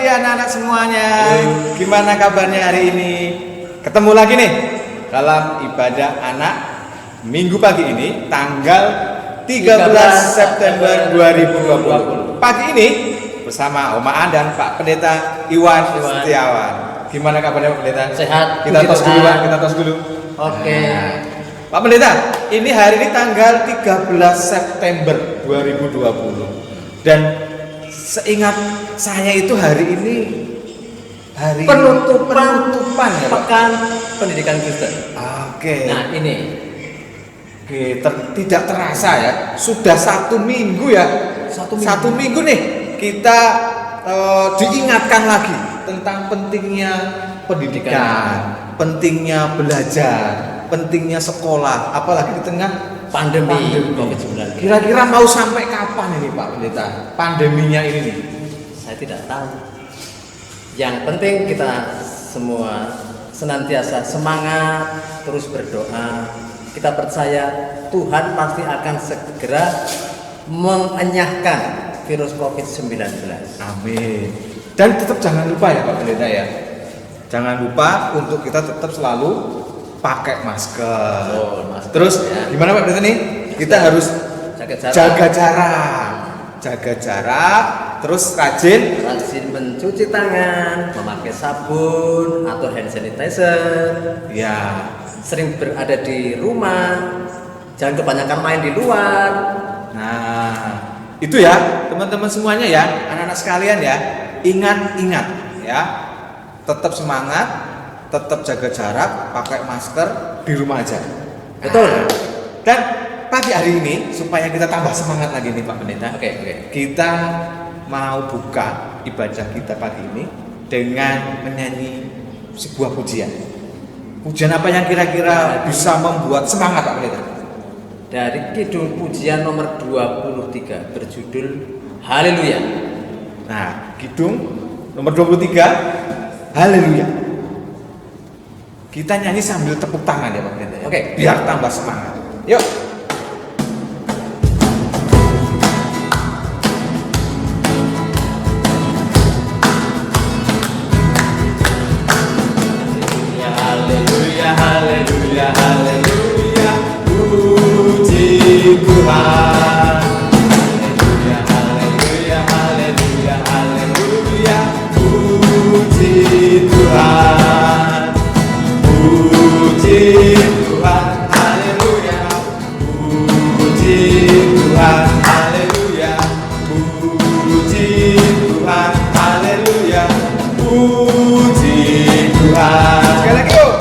pagi anak-anak semuanya. Gimana kabarnya hari ini? Ketemu lagi nih dalam ibadah anak minggu pagi ini tanggal 13 September 2020. Pagi ini bersama Om Aan dan Pak Pendeta Iwan Setiawan. Gimana kabarnya Pak Pendeta? Sehat. Kita tos dulu Pak, kita tos dulu. Oke. Pak Pendeta, ini hari ini tanggal 13 September 2020. Dan seingat saya itu hari ini hari Penutupan ya, Pak? Pekan Pendidikan Kristen. Oke. Nah ini Tidak terasa ya, sudah 1 minggu ya. Satu minggu nih kita diingatkan lagi tentang pentingnya pendidikan, pentingnya belajar, pentingnya sekolah, apalagi di tengah pandemi COVID-19. Kira-kira mau sampai kapan ini Pak Pendeta pandeminya ini nih? Saya tidak tahu. Yang penting kita semua senantiasa semangat, terus berdoa. Kita percaya Tuhan pasti akan segera mengenyahkan virus COVID-19. Amin. Dan tetap jangan lupa ya Pak Pendeta ya. Jangan lupa untuk kita tetap selalu pakai masker. Terus ya. Gimana Pak Pendeta nih? Kita harus jaga jarak, terus rajin mencuci tangan, memakai sabun atau hand sanitizer. ya. Sering berada di rumah, jangan kebanyakan main di luar. Nah, itu ya teman-teman semuanya ya, anak-anak sekalian ya, ingat ya, tetap semangat, tetap jaga jarak, pakai masker, di rumah aja. Betul. Dan pagi hari ini supaya kita tambah semangat lagi nih Pak Pendeta. Oke. Kita mau buka ibadah kita pagi ini dengan menyanyi sebuah pujian. Pujian apa yang kira-kira bisa membuat semangat Pak Pendeta? Dari Kidung Pujian nomor 23 berjudul Haleluya. Nah, Kidung nomor 23 Haleluya. Kita nyanyi sambil tepuk tangan ya Pak Pendeta. Oke. Biar tambah semangat. Yuk. Haleluya, haleluya, puji Tuhan. Haleluya, haleluya, haleluya, haleluya, puji Tuhan. Puji Tuhan, haleluya, puji Tuhan, haleluya, puji Tuhan, haleluya, puji Tuhan. Sekali lagi yuk.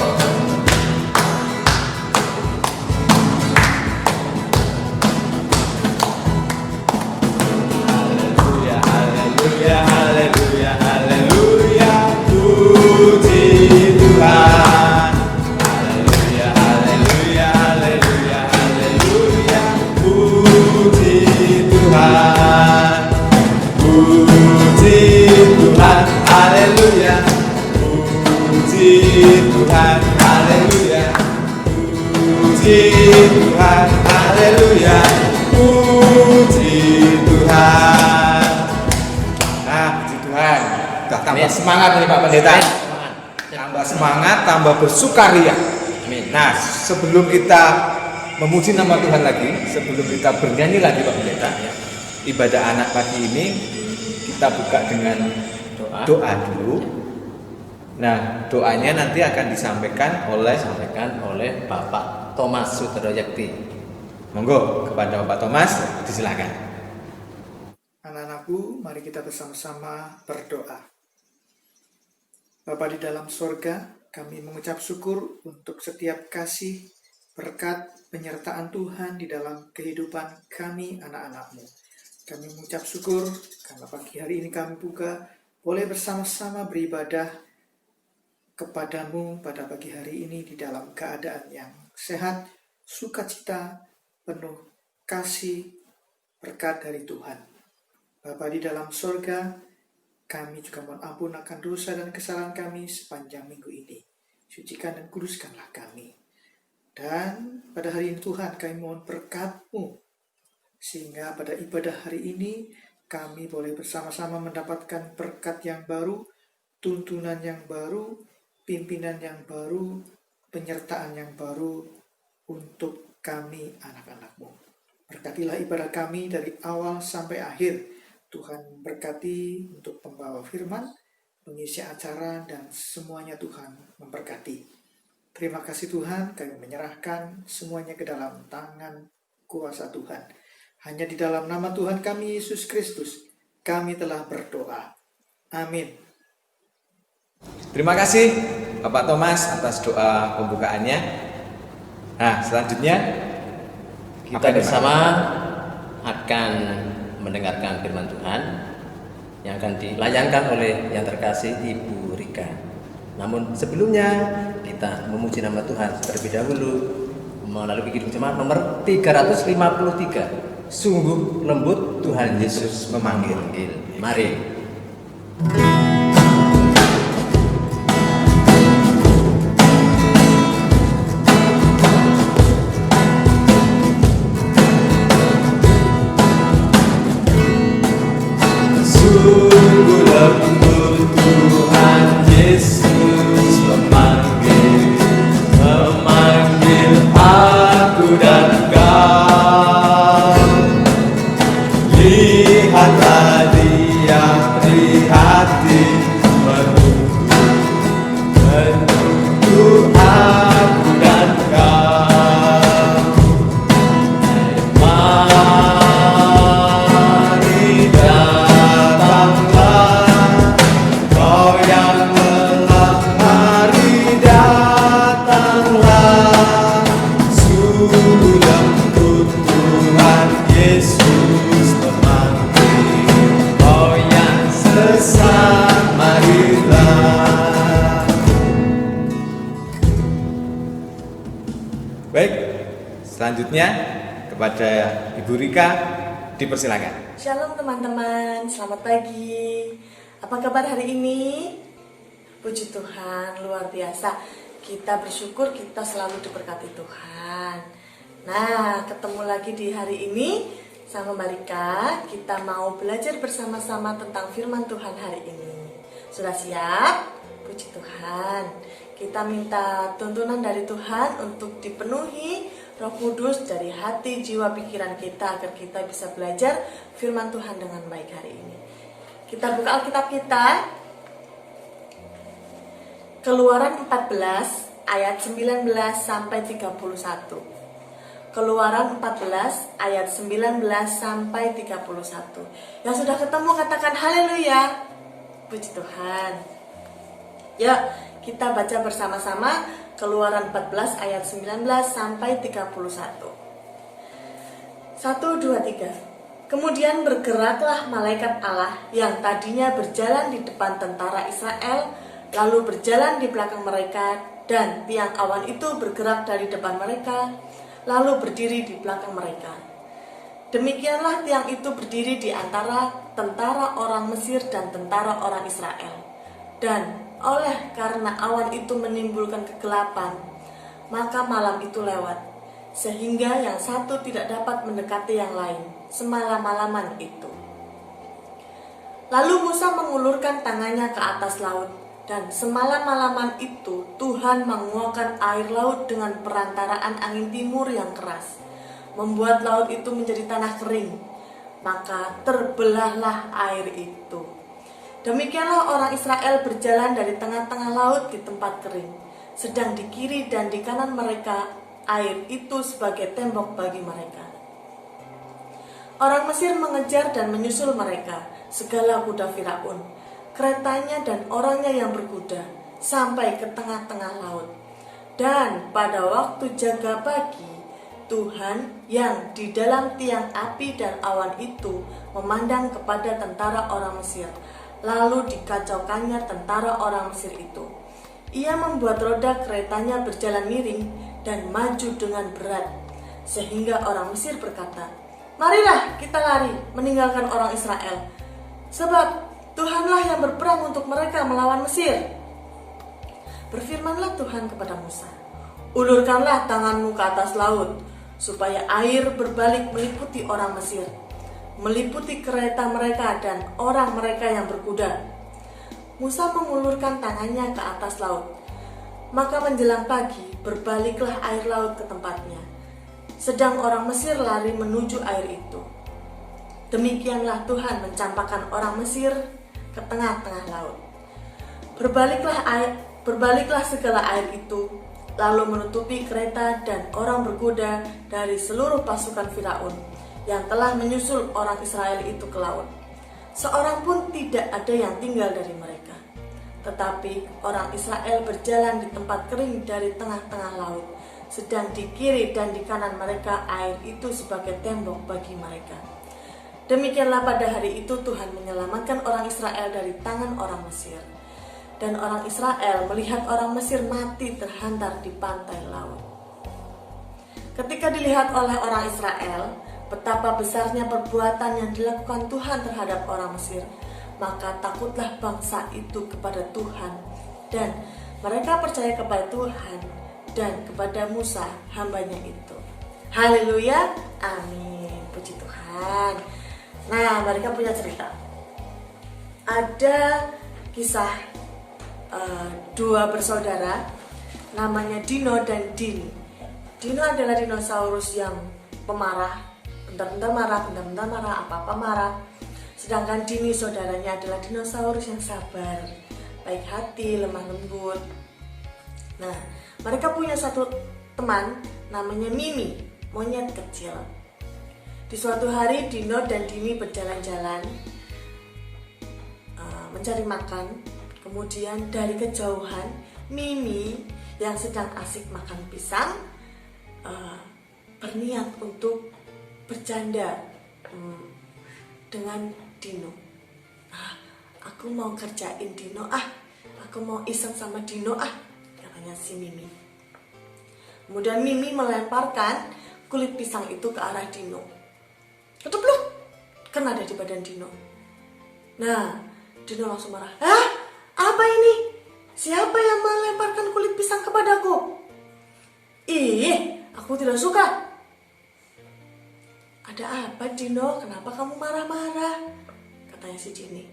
Tuhan, haleluya, puji Tuhan. Nah, puji Tuhan. Udah tambah semangat nih Pak Pendeta. Tambah semangat, tambah bersukaria. Nah, sebelum kita memuji nama Tuhan lagi, sebelum kita bernyanyi lagi Pak Pendeta, ibadah anak pagi ini kita buka dengan doa dulu. Nah, doanya nanti akan disampaikan oleh Bapak Thomas Suteroyakti. Monggo kepada Bapak Thomas, disilakan. Anak-anakku, mari kita bersama-sama berdoa. Bapa di dalam sorga, kami mengucap syukur untuk setiap kasih, berkat, penyertaan Tuhan di dalam kehidupan kami anak-anak-Mu. Kami mengucap syukur karena pagi hari ini kami juga boleh bersama-sama beribadah kepadamu pada pagi hari ini di dalam keadaan yang sehat, sukacita, penuh kasih, berkat dari Tuhan. Bapa di dalam sorga, kami juga mohon ampun akan dosa dan kesalahan kami sepanjang minggu ini. Sucikan dan kuduskanlah kami. Dan pada hari ini Tuhan kami mohon berkat-Mu, sehingga pada ibadah hari ini kami boleh bersama-sama mendapatkan berkat yang baru, tuntunan yang baru, pimpinan yang baru, penyertaan yang baru untuk kami anak-anak-Mu. Berkatilah ibadah kami dari awal sampai akhir. Tuhan berkati untuk pembawa firman, pengisi acara, dan semuanya Tuhan memberkati. Terima kasih Tuhan, kami menyerahkan semuanya ke dalam tangan kuasa Tuhan. Hanya di dalam nama Tuhan kami Yesus Kristus, kami telah berdoa. Amin. Terima kasih Bapak Thomas atas doa pembukaannya. Nah, selanjutnya Kita bersama akan mendengarkan firman Tuhan yang akan dilayankan oleh yang terkasih Ibu Rika. Namun sebelumnya kita memuji nama Tuhan terlebih dahulu melalui Kidung Jemaat nomor 353. Sungguh lembut Tuhan Yesus memanggil. Mari. sungguh lembut Tuhan Yesus memanggil aku dan kau. Lihatlah Dia prihatin menunggu aku dan kau. Mari datanglah kau yang lelah, mari datanglah. Sungguh lembut Tuhan Yesus memanggil kau yang sesat, marilah. Baik, selanjutnya kepada Ibu Rika dipersilakan. Shalom teman-teman, selamat pagi. Apa kabar hari ini? Puji Tuhan, luar biasa. Kita bersyukur kita selalu diberkati Tuhan. Nah, ketemu lagi di hari ini sama Mbak Rika. Kita mau belajar bersama-sama tentang firman Tuhan hari ini. Sudah siap? Puji Tuhan. Kita minta tuntunan dari Tuhan untuk dipenuhi Roh Kudus dari hati, jiwa, pikiran kita agar kita bisa belajar firman Tuhan dengan baik hari ini. Kita buka Alkitab kita. Keluaran 14 ayat 19 sampai 31. Keluaran 14 ayat 19 sampai 31. Yang sudah ketemu katakan haleluya. Puji Tuhan. Ya, kita baca bersama-sama Keluaran 14 ayat 19 sampai 31. 1, 2, 3. Kemudian bergeraklah malaikat Allah yang tadinya berjalan di depan tentara Israel, lalu berjalan di belakang mereka, dan tiang awan itu bergerak dari depan mereka, lalu berdiri di belakang mereka. Demikianlah tiang itu berdiri di antara tentara orang Mesir dan tentara orang Israel. Dan oleh karena awan itu menimbulkan kegelapan, maka malam itu lewat, sehingga yang satu tidak dapat mendekati yang lain semalam-malaman itu. Lalu Musa mengulurkan tangannya ke atas laut, dan semalam-malaman itu Tuhan menguakkan air laut dengan perantaraan angin timur yang keras, membuat laut itu menjadi tanah kering, maka terbelahlah air itu. Demikianlah orang Israel berjalan dari tengah-tengah laut di tempat kering, sedang di kiri dan di kanan mereka air itu sebagai tembok bagi mereka. Orang Mesir mengejar dan menyusul mereka, segala kuda Firaun, keretanya dan orangnya yang berkuda, sampai ke tengah-tengah laut. Dan pada waktu jaga pagi, Tuhan yang di dalam tiang api dan awan itu memandang kepada tentara orang Mesir, lalu dikacaukannya tentara orang Mesir itu. Ia membuat roda keretanya berjalan miring dan maju dengan berat, sehingga orang Mesir berkata, "Marilah kita lari meninggalkan orang Israel, sebab Tuhanlah yang berperang untuk mereka melawan Mesir." Berfirmanlah Tuhan kepada Musa, "Ulurkanlah tanganmu ke atas laut, supaya air berbalik meliputi orang Mesir." meliputi kereta mereka dan orang mereka yang berkuda. Musa mengulurkan tangannya ke atas laut. Maka menjelang pagi, berbaliklah air laut ke tempatnya. Sedang orang Mesir lari menuju air itu. Demikianlah Tuhan mencampakkan orang Mesir ke tengah-tengah laut. Berbaliklah segala air itu, lalu menutupi kereta dan orang berkuda dari seluruh pasukan Firaun yang telah menyusul orang Israel itu ke laut. Seorang pun tidak ada yang tinggal dari mereka. Tetapi orang Israel berjalan di tempat kering dari tengah-tengah laut, sedang di kiri dan di kanan mereka air itu sebagai tembok bagi mereka. Demikianlah pada hari itu Tuhan menyelamatkan orang Israel dari tangan orang Mesir. Dan orang Israel melihat orang Mesir mati terhantar di pantai laut. Ketika dilihat oleh orang Israel betapa besarnya perbuatan yang dilakukan Tuhan terhadap orang Mesir, maka takutlah bangsa itu kepada Tuhan, dan mereka percaya kepada Tuhan dan kepada Musa hambanya itu. Haleluya, amin, puji Tuhan. Nah, mereka punya cerita. Ada kisah dua bersaudara namanya Dino dan Dini. Dino adalah dinosaurus yang pemarah, bentar-bentar marah, apa-apa marah. Sedangkan Dini saudaranya adalah dinosaurus yang sabar, baik hati, lemah lembut. Nah, mereka punya satu teman namanya Mimi, monyet kecil. Di suatu hari Dino dan Dini berjalan-jalan mencari makan. Kemudian dari kejauhan Mimi yang sedang asik makan pisang berniat untuk bercanda dengan Dino. Aku mau kerjain Dino, aku mau iseng sama Dino, katanya si Mimi. Kemudian Mimi melemparkan kulit pisang itu ke arah Dino. Ketupluk, kena ada di badan Dino. Nah, Dino langsung marah. Apa ini? Siapa yang melemparkan kulit pisang kepadaku? Aku tidak suka. Ada apa Dino? Kenapa kamu marah-marah? Katanya si Dini.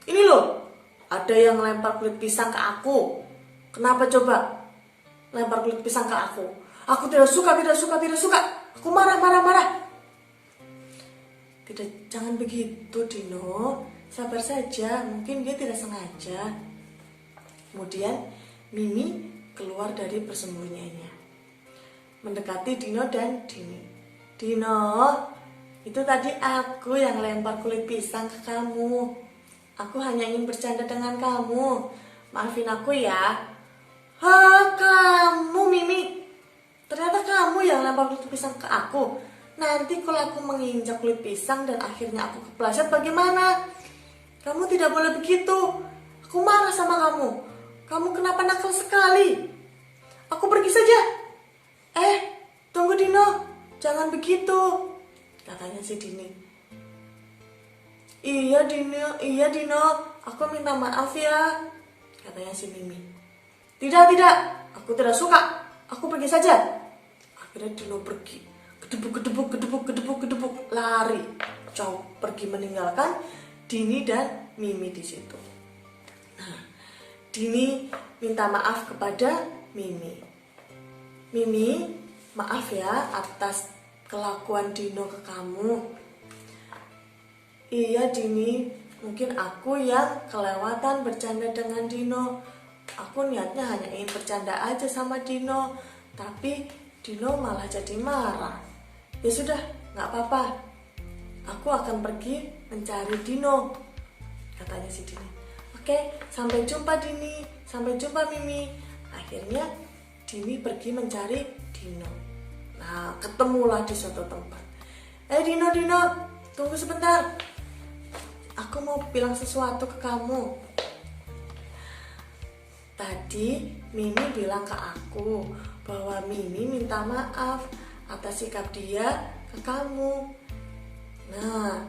Ini loh, ada yang lempar kulit pisang ke aku. Kenapa coba lempar kulit pisang ke aku? Aku tidak suka. Aku marah. Tidak, jangan begitu Dino. Sabar saja, mungkin dia tidak sengaja. Kemudian Mimi keluar dari persembunyiannya, mendekati Dino dan Dini. Dino, itu tadi aku yang lempar kulit pisang ke kamu. Aku hanya ingin bercanda dengan kamu. Maafin aku ya. Kamu Mimi, ternyata kamu yang lempar kulit pisang ke aku. Nanti kalau aku menginjak kulit pisang dan akhirnya aku kepleset bagaimana? Kamu tidak boleh begitu. Aku marah sama kamu. Kamu kenapa nakal sekali? Aku pergi saja. Tunggu Dino. Jangan begitu, katanya si Dini. Iya Dino. Aku minta maaf ya, katanya si Mimi. Tidak. Aku tidak suka. Aku pergi saja. Akhirnya Dino pergi. Gedebuk. Lari. Jauh pergi meninggalkan Dini dan Mimi di situ. Nah, Dini minta maaf kepada Mimi. Mimi, maaf ya atas kelakuan Dino ke kamu. Iya Dini, mungkin aku yang kelewatan bercanda dengan Dino. Aku niatnya hanya ingin bercanda aja sama Dino, tapi Dino malah jadi marah. Ya sudah, gak apa-apa. Aku akan pergi mencari Dino, katanya si Dini. Oke, sampai jumpa Dini, sampai jumpa Mimi. Akhirnya Dini pergi mencari Dino. Nah, ketemulah di suatu tempat. Dino, tunggu sebentar. Aku mau bilang sesuatu ke kamu. Tadi Mimi bilang ke aku bahwa Mimi minta maaf atas sikap dia ke kamu. Nah,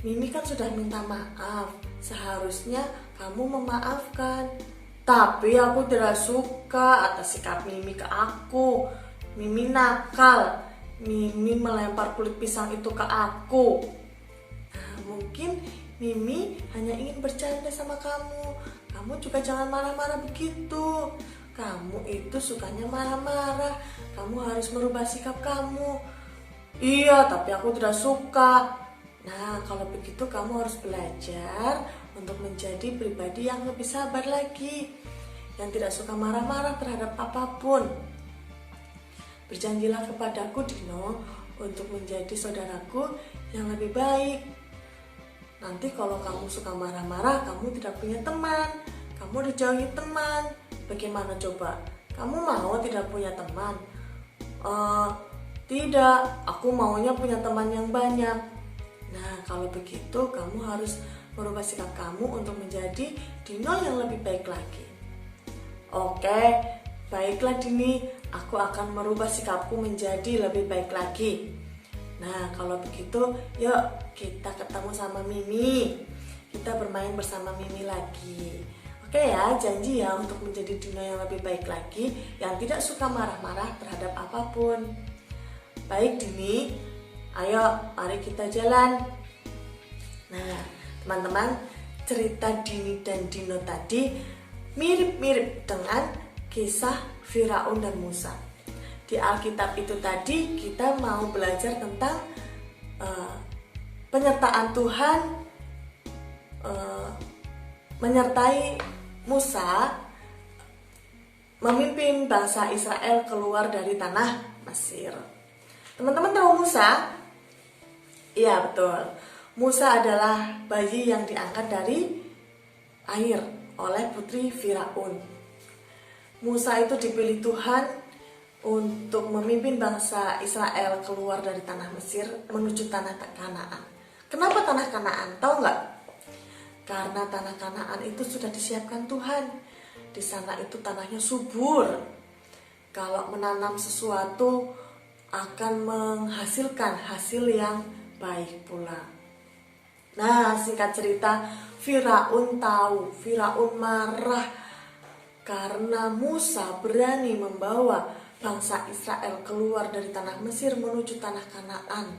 Mimi kan sudah minta maaf. Seharusnya kamu memaafkan. Tapi aku tidak suka atas sikap Mimi ke aku. Mimi nakal. Mimi melempar kulit pisang itu ke aku. Nah, mungkin Mimi hanya ingin bercanda sama kamu. Kamu juga jangan marah-marah begitu. Kamu itu sukanya marah-marah. Kamu harus merubah sikap kamu. Iya, tapi aku tidak suka. Nah, kalau begitu kamu harus belajar untuk menjadi pribadi yang lebih sabar lagi, yang tidak suka marah-marah terhadap apapun. Berjanjilah kepadaku, Dino, untuk menjadi saudaraku yang lebih baik. Nanti kalau kamu suka marah-marah, kamu tidak punya teman, kamu dijauhi teman. Bagaimana coba? Kamu mau tidak punya teman? Tidak, aku maunya punya teman yang banyak. Nah, kalau begitu kamu harus merubah sikap kamu untuk menjadi Dino yang lebih baik lagi. Oke, baiklah Dini, aku akan merubah sikapku menjadi lebih baik lagi. Nah, kalau begitu, yuk kita ketemu sama Mimi. Kita bermain bersama Mimi lagi. Oke ya, janji ya untuk menjadi Dino yang lebih baik lagi, yang tidak suka marah-marah terhadap apapun. Baik Dini, ayo mari kita jalan. Nah, teman-teman, cerita Dini dan Dino tadi mirip-mirip dengan kisah Firaun dan Musa. Di Alkitab itu tadi kita mau belajar tentang penyertaan Tuhan menyertai Musa memimpin bangsa Israel keluar dari tanah Mesir. Teman-teman tahu Musa? Iya, betul. Musa adalah bayi yang diangkat dari air oleh putri Firaun. Musa itu dipilih Tuhan untuk memimpin bangsa Israel keluar dari tanah Mesir menuju tanah Kanaan. Kenapa tanah Kanaan? Tahu nggak? Karena tanah Kanaan itu sudah disiapkan Tuhan. Di sana itu tanahnya subur. Kalau menanam sesuatu akan menghasilkan hasil yang baik pula. Nah, singkat cerita, Firaun tahu, Firaun marah karena Musa berani membawa bangsa Israel keluar dari tanah Mesir menuju tanah Kanaan.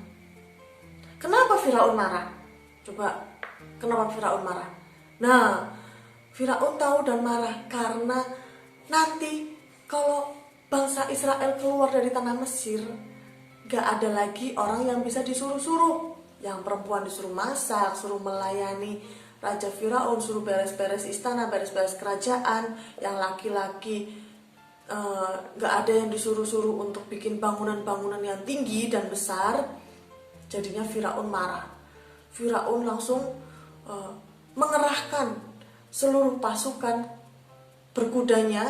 Kenapa Firaun marah? Coba, kenapa Firaun marah? Nah, Firaun tahu dan marah karena nanti kalau bangsa Israel keluar dari tanah Mesir, gak ada lagi orang yang bisa disuruh-suruh. Yang perempuan disuruh masak, suruh melayani Raja Firaun, suruh beres-beres istana, beres-beres kerajaan. Yang laki-laki gak ada yang disuruh-suruh untuk bikin bangunan-bangunan yang tinggi dan besar. Jadinya Firaun marah. Firaun langsung mengerahkan seluruh pasukan berkudanya.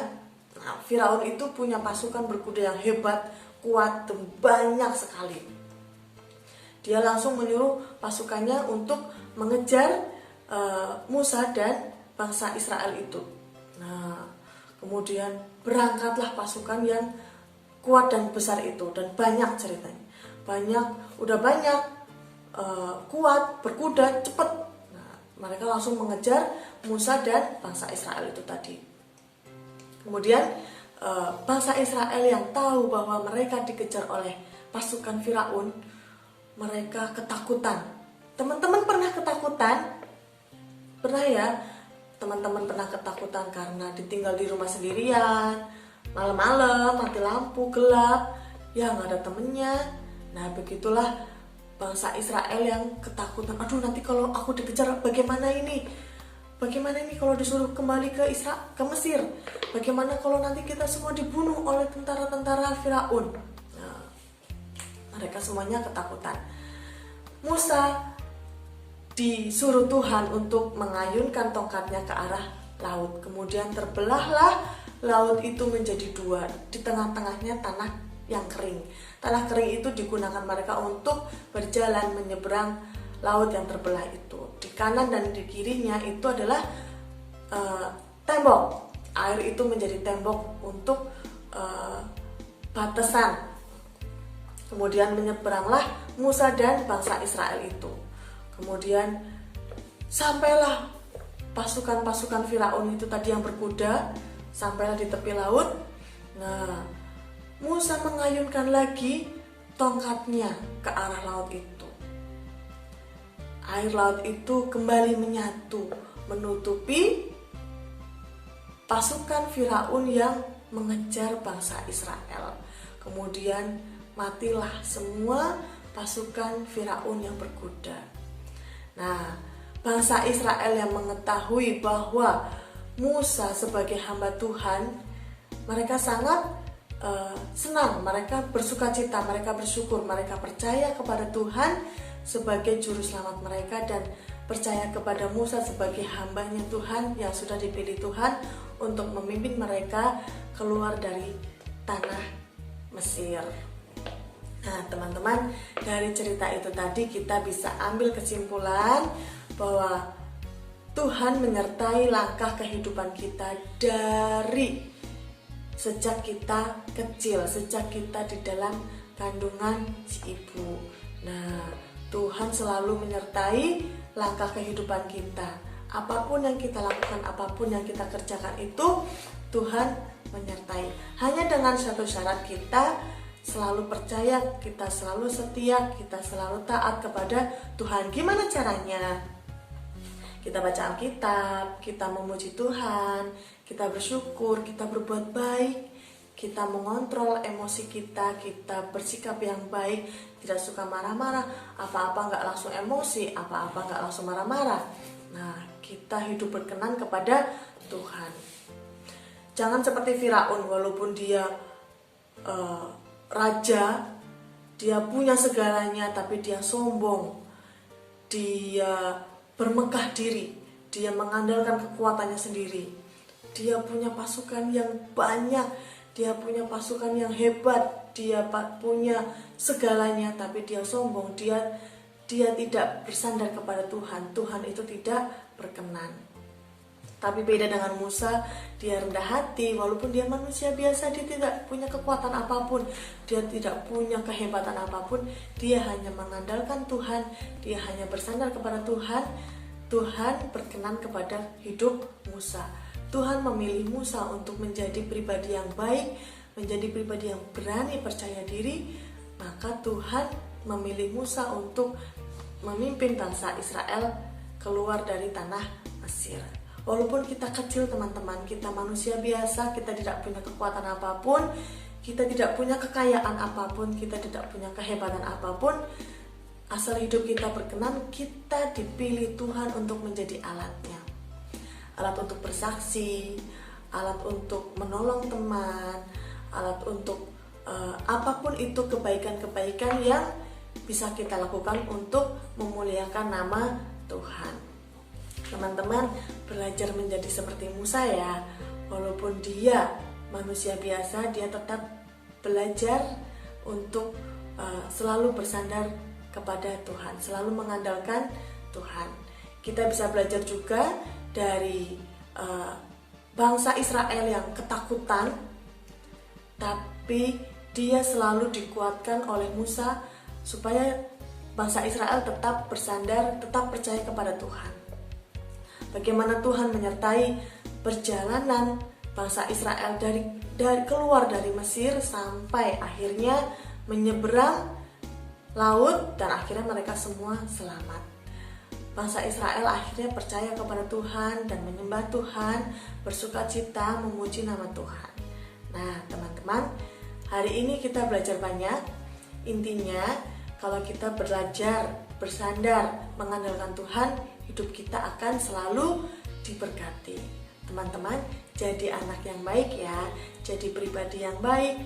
Nah, Firaun itu punya pasukan berkuda yang hebat, kuat, dan banyak sekali. Dia langsung menyuruh pasukannya untuk mengejar Musa dan bangsa Israel itu. Nah, kemudian berangkatlah pasukan yang kuat dan besar itu, dan banyak ceritanya. Udah banyak, kuat, berkuda, cepat. Nah, mereka langsung mengejar Musa dan bangsa Israel itu tadi. Kemudian bangsa Israel yang tahu bahwa mereka dikejar oleh pasukan Firaun, mereka ketakutan. Teman-teman pernah ketakutan? Pernah ya? Teman-teman pernah ketakutan karena ditinggal di rumah sendirian, malam-malam, mati lampu, gelap, ya nggak ada temennya. Nah, begitulah bangsa Israel yang ketakutan. Aduh, nanti kalau aku dikejar bagaimana ini? Bagaimana ini kalau disuruh kembali ke Mesir? Bagaimana kalau nanti kita semua dibunuh oleh tentara-tentara Firaun? Nah, mereka semuanya ketakutan. Musa disuruh Tuhan untuk mengayunkan tongkatnya ke arah laut. Kemudian terbelahlah laut itu menjadi dua. Di tengah-tengahnya tanah yang kering. Tanah kering itu digunakan mereka untuk berjalan menyeberang laut yang terbelah itu. Di kanan dan di kirinya itu adalah tembok. Air itu menjadi tembok untuk batasan. Kemudian menyeberanglah Musa dan bangsa Israel itu. Kemudian sampailah pasukan-pasukan Firaun itu tadi yang berkuda, sampailah di tepi laut. Nah, Musa mengayunkan lagi tongkatnya ke arah laut itu. air laut itu kembali menyatu, menutupi pasukan Firaun yang mengejar bangsa Israel. Kemudian matilah semua pasukan Firaun yang berkuda. Nah, bangsa Israel yang mengetahui bahwa Musa sebagai hamba Tuhan, mereka sangat senang, mereka bersukacita, mereka bersyukur, mereka percaya kepada Tuhan sebagai juru selamat mereka dan percaya kepada Musa sebagai hambanya Tuhan yang sudah dipilih Tuhan untuk memimpin mereka keluar dari tanah Mesir. Nah, teman-teman, dari cerita itu tadi kita bisa ambil kesimpulan bahwa Tuhan menyertai langkah kehidupan kita dari sejak kita kecil, sejak kita di dalam kandungan si ibu. Nah, Tuhan selalu menyertai langkah kehidupan kita. Apapun yang kita lakukan, apapun yang kita kerjakan itu Tuhan menyertai. Hanya dengan satu syarat, kita selalu percaya, kita selalu setia, kita selalu taat kepada Tuhan. Gimana caranya? Kita baca Alkitab, kita memuji Tuhan, kita bersyukur, kita berbuat baik, kita mengontrol emosi kita bersikap yang baik, tidak suka marah-marah, apa-apa nggak langsung emosi, apa-apa nggak langsung marah-marah. Nah, kita hidup berkenan kepada Tuhan. Jangan seperti Firaun, walaupun dia raja, dia punya segalanya, tapi dia sombong, dia bermegah diri, dia mengandalkan kekuatannya sendiri. Dia punya pasukan yang banyak, dia punya pasukan yang hebat, dia punya segalanya, tapi dia sombong, dia tidak bersandar kepada Tuhan. Tuhan itu tidak berkenan. Tapi beda dengan Musa, dia rendah hati, walaupun dia manusia biasa, dia tidak punya kekuatan apapun, dia tidak punya kehebatan apapun, dia hanya mengandalkan Tuhan, dia hanya bersandar kepada Tuhan. Tuhan berkenan kepada hidup Musa. Tuhan memilih Musa untuk menjadi pribadi yang baik, menjadi pribadi yang berani percaya diri, maka Tuhan memilih Musa untuk memimpin bangsa Israel keluar dari tanah Mesir. Walaupun kita kecil teman-teman, kita manusia biasa, kita tidak punya kekuatan apapun, kita tidak punya kekayaan apapun, kita tidak punya kehebatan apapun, asal hidup kita berkenan, kita dipilih Tuhan untuk menjadi alatnya. Alat untuk bersaksi, alat untuk menolong teman, alat untuk apapun itu kebaikan-kebaikan yang bisa kita lakukan untuk memuliakan nama Tuhan. Teman-teman, belajar menjadi seperti Musa ya. Walaupun dia manusia biasa, dia tetap belajar untuk selalu bersandar kepada Tuhan, selalu mengandalkan Tuhan. Kita bisa belajar juga dari bangsa Israel yang ketakutan, tapi dia selalu dikuatkan oleh Musa supaya bangsa Israel tetap bersandar, tetap percaya kepada Tuhan. Bagaimana Tuhan menyertai perjalanan bangsa Israel dari keluar dari Mesir sampai akhirnya menyeberang laut dan akhirnya mereka semua selamat. Bangsa Israel akhirnya percaya kepada Tuhan dan menyembah Tuhan, bersukacita memuji nama Tuhan. Nah, teman-teman, hari ini kita belajar banyak. Intinya, kalau kita belajar, bersandar, mengandalkan Tuhan, hidup kita akan selalu diberkati. Teman-teman, jadi anak yang baik ya, jadi pribadi yang baik,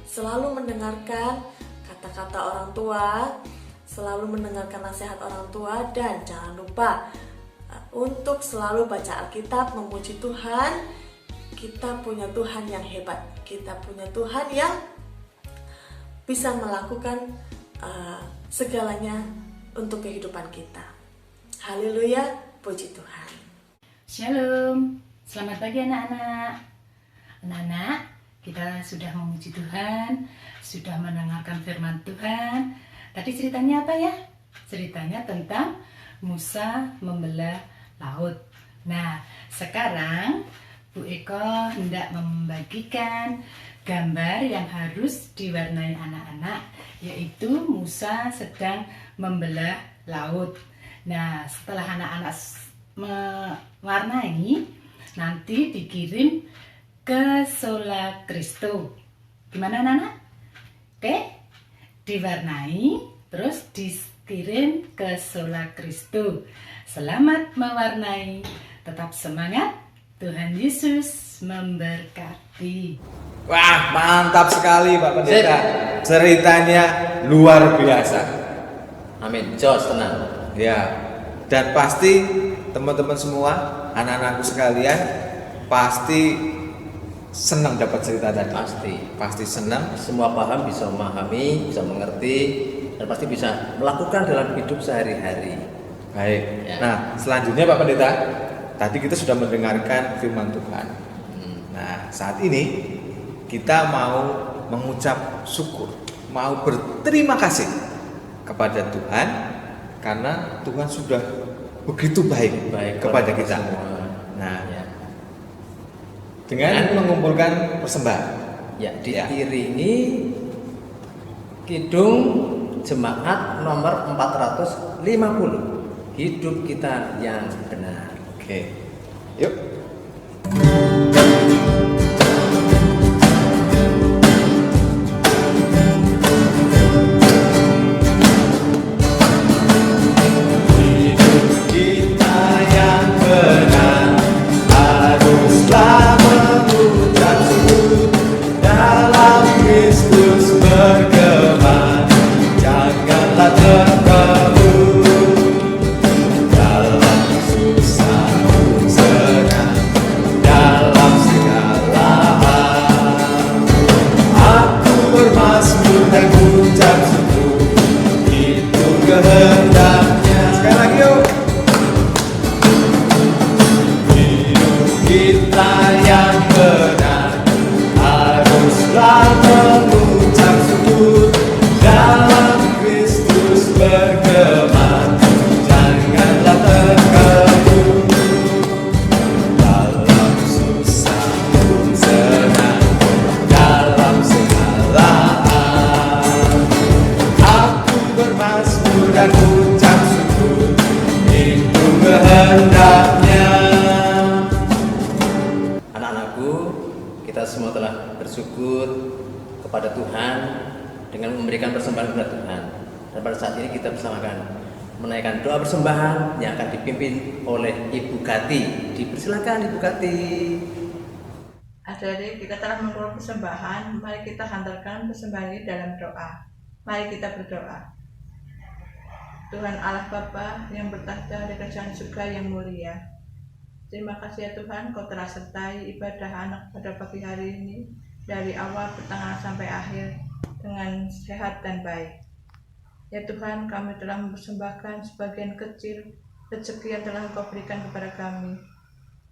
selalu mendengarkan kata-kata orang tua, selalu mendengarkan nasihat orang tua, dan jangan lupa untuk selalu baca Alkitab, memuji Tuhan. Kita punya Tuhan yang hebat, kita punya Tuhan yang bisa melakukan segalanya untuk kehidupan kita. Haleluya, puji Tuhan. Shalom, selamat pagi anak-anak. Anak-anak, kita sudah memuji Tuhan, sudah mendengarkan firman Tuhan. Tadi ceritanya apa ya? Ceritanya tentang Musa membelah laut. Nah, sekarang Bu Eko hendak membagikan gambar yang harus diwarnai anak-anak, yaitu Musa sedang membelah laut. Nah, setelah anak-anak mewarnai, nanti dikirim ke Sola Cristo. Gimana anak-anak? Oke, diwarnai, terus dikirim ke Sola Cristo. Selamat mewarnai, tetap semangat, Tuhan Yesus memberkati. Wah, mantap sekali Pak Pendeta. Ceritanya luar biasa. Amin. Jos, tenang. Ya, dan pasti teman-teman semua, anak-anakku sekalian, pasti senang dapat cerita tadi. Pasti senang. Semua paham, bisa memahami, bisa mengerti, dan pasti bisa melakukan dalam hidup sehari-hari. Baik. Ya. Nah, selanjutnya Pak Pendeta, tadi kita sudah mendengarkan firman Tuhan. Nah, saat ini kita mau mengucap syukur, mau berterima kasih kepada Tuhan karena Tuhan sudah begitu baik kepada kita. Semua. Nah, Ya. dengan mengumpulkan persembahan. Ya, diiringi kidung jemaat nomor 450. Hidup kita yang benar. Oke. Yuk. Kita yang benar haruslah mengucap syukur dalam Kristus bergema, janganlah terkeluh dalam susah pun senang, dalam segala hal. Aku bermazmur dan mengucap syukur, itu kehendaknya. Sekali lagi yuk. Hidup kita yang benar haruslah mengucap syukur dalam Kristus bergema, janganlah terkeluh dalam susah pun senang, dalam segala hal. Aku bermazmur dan ucap syukur, itu kehendaknya. Anak-anakku, kita semua telah bersyukur kepada Tuhan dengan memberikan persembahan kepada Tuhan. Dan pada saat ini kita bersama akan menaikkan doa persembahan yang akan dipimpin oleh Ibu Kati. Dipersilakan Ibu Kati. Adik-adik, kita telah mengumpulkan persembahan. Mari kita hantarkan persembahan ini dalam doa. Mari kita berdoa. Tuhan Allah Bapa yang bertahta di kerajaan surga yang mulia, terima kasih ya Tuhan, Kau telah sertai ibadah anak pada pagi hari ini dari awal pertengahan sampai akhir dengan sehat dan baik. Ya Tuhan, kami telah mempersembahkan sebagian kecil rezeki yang telah Kau berikan kepada kami.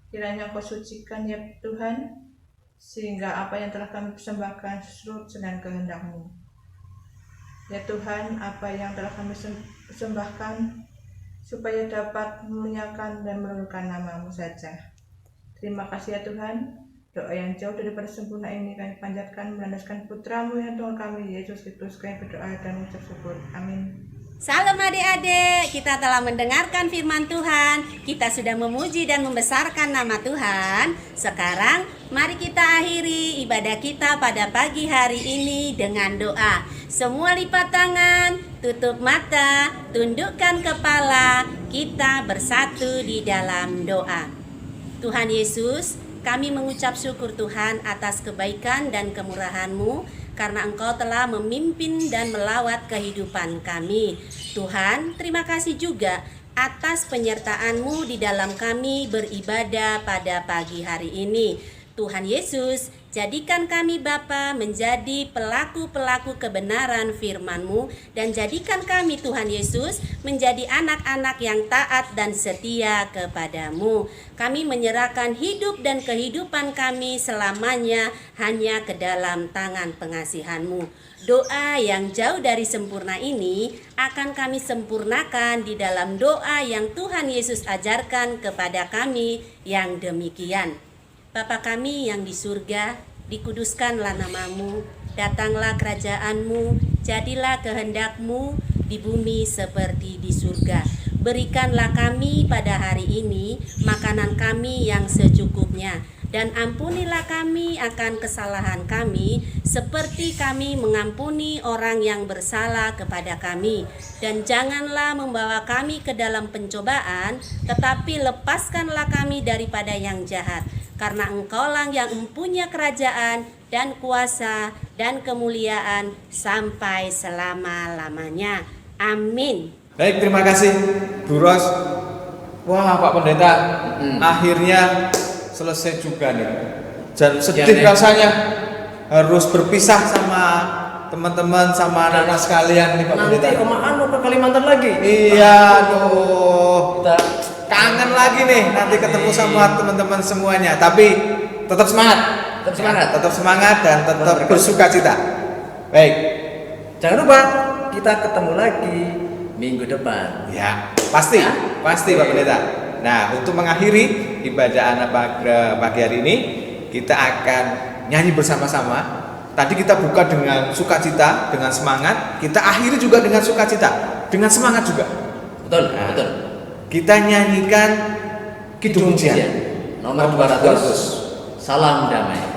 Kiranya Kau sucikan ya Tuhan, sehingga apa yang telah kami persembahkan sesuai dengan kehendak-Mu. Ya Tuhan, apa yang telah kami persembahkan supaya dapat memuliakan dan meluhurkan nama-Mu saja. Terima kasih ya Tuhan. Doa yang jauh daripada sempurna ini kami panjatkan melandaskan putra-Mu yang Tuhan kami, Yesus Kristus. Kami berdoa dan mengucap syukur. Amin. Salam adik-adik, kita telah mendengarkan firman Tuhan. Kita sudah memuji dan membesarkan nama Tuhan. Sekarang mari kita akhiri ibadah kita pada pagi hari ini dengan doa. Semua lipat tangan, tutup mata, tundukkan kepala. Kita bersatu di dalam doa. Tuhan Yesus, kami mengucap syukur Tuhan atas kebaikan dan kemurahan-Mu, karena Engkau telah memimpin dan melawat kehidupan kami. Tuhan, terima kasih juga atas penyertaan-Mu di dalam kami beribadah pada pagi hari ini. Tuhan Yesus, jadikan kami Bapa menjadi pelaku-pelaku kebenaran firman-Mu, dan jadikan kami Tuhan Yesus menjadi anak-anak yang taat dan setia kepada-Mu. Kami menyerahkan hidup dan kehidupan kami selamanya hanya ke dalam tangan pengasihan-Mu. Doa yang jauh dari sempurna ini akan kami sempurnakan di dalam doa yang Tuhan Yesus ajarkan kepada kami yang demikian. Bapa kami yang di surga, dikuduskanlah nama-Mu, datanglah kerajaan-Mu, jadilah kehendak-Mu di bumi seperti di surga. Berikanlah kami pada hari ini makanan kami yang secukupnya, dan ampunilah kami akan kesalahan kami, seperti kami mengampuni orang yang bersalah kepada kami. Dan janganlah membawa kami ke dalam pencobaan, tetapi lepaskanlah kami daripada yang jahat. Karena Engkaulah yang mempunyai kerajaan dan kuasa dan kemuliaan sampai selama-lamanya. Amin. Baik, terima kasih Bu Ros. Wah, Pak Pendeta, akhirnya selesai juga nih. Dan sedih rasanya harus berpisah sama teman-teman, sama anak-anak sekalian nih Pak Pendeta. Nanti Oma Anu ke Kalimantan lagi. Iya, aduh. Kita Kangen lagi nih nanti ketemu sama teman-teman semuanya. Tapi tetap semangat. Tetap semangat dan tetap bersukacita. Baik. Jangan lupa kita ketemu lagi minggu depan. Ya, pasti Pak Pendeta. Nah, untuk mengakhiri ibadah anak pagi hari ini, kita akan nyanyi bersama-sama. Tadi kita buka dengan sukacita, dengan semangat. Kita akhiri juga dengan sukacita, dengan semangat juga. Betul. Kita nyanyikan Kidung Pujian Nomor 200. Salam damai.